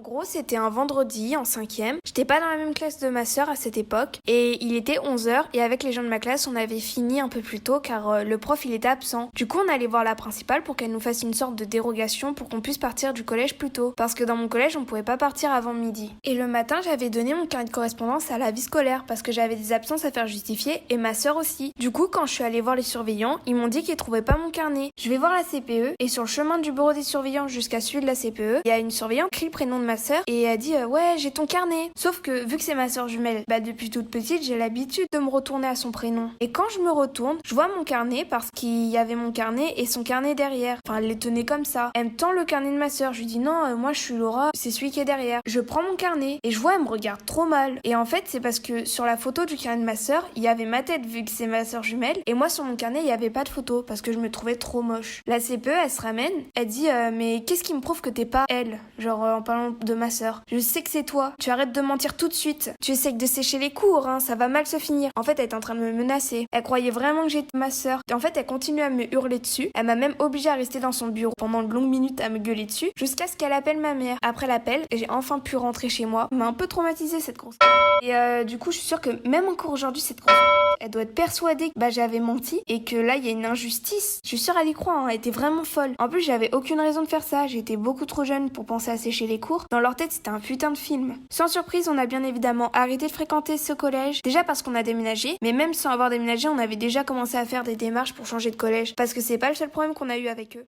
gros, c'était un vendredi en 5e. J'étais pas dans la même classe de ma sœur à cette époque et il était 11h et avec les gens de ma classe, on avait fini un peu plus tôt car le prof il était absent. Du coup, on allait voir la principale pour qu'elle nous fasse une sorte de dérogation pour qu'on puisse partir du collège plus tôt parce que dans mon collège, on pouvait pas partir avant midi. Et le matin, j'avais donné mon carnet de correspondance à la vie scolaire parce que j'avais des absences à faire justifier et ma sœur aussi. Du coup, quand je suis allée voir les surveillants, ils m'ont dit qu'ils trouvaient pas mon carnet. Je vais voir la CPE et sur le chemin du bureau des surveillants jusqu'à celui de la CPE, il y a une surveillante qui crie le prénom de ma sœur et elle dit ouais, j'ai ton carnet. Sauf que vu que c'est ma sœur jumelle, depuis toute petite, j'ai l'habitude de me retourner à son prénom. Et quand je me retourne, je vois mon carnet parce qu'il y avait mon carnet et son carnet derrière. Enfin, elle les tenait comme ça. Elle me tend le carnet de ma sœur. Je lui dis non, moi je suis Laura, c'est celui qui est derrière. Je prends mon carnet et je vois elle me regarde trop mal. Et en fait, c'est parce que sur la photo du carnet de ma sœur, il y avait ma tête vu que c'est ma sœur jumelle et moi sur mon carnet, il y avait pas de photo parce que je me trouvais trop moche. La CPE, elle se ramène, elle dit mais qu'est-ce qui me prouve que t'es pas elle? Genre en parlant de ma sœur. Je sais que c'est toi. Tu arrêtes de mentir tout de suite. Tu essayes de sécher les cours, hein, ça va mal se finir. En fait, elle est en train de me menacer. Elle croyait vraiment que j'étais ma sœur. En fait, elle continue à me hurler dessus. Elle m'a même obligée à rester dans son bureau pendant de longues minutes à me gueuler dessus jusqu'à ce qu'elle appelle ma mère. Après l'appel, j'ai enfin pu rentrer chez moi. Elle m'a un peu traumatisée cette grosse. Et du coup, je suis sûre que même encore aujourd'hui, cette grosse, elle doit être persuadée que j'avais menti et que là, il y a une injustice. Je suis sûre elle y croit, hein. Elle était vraiment folle. En plus, j'avais aucune raison de faire ça. J'étais beaucoup trop jeune pour penser à sécher les cours. Dans leur tête, c'était un putain de film. Sans surprise, on a bien évidemment arrêté de fréquenter ce collège. Déjà parce qu'on a déménagé, mais même sans avoir déménagé, on avait déjà commencé à faire des démarches pour changer de collège. Parce que c'est pas le seul problème qu'on a eu avec eux.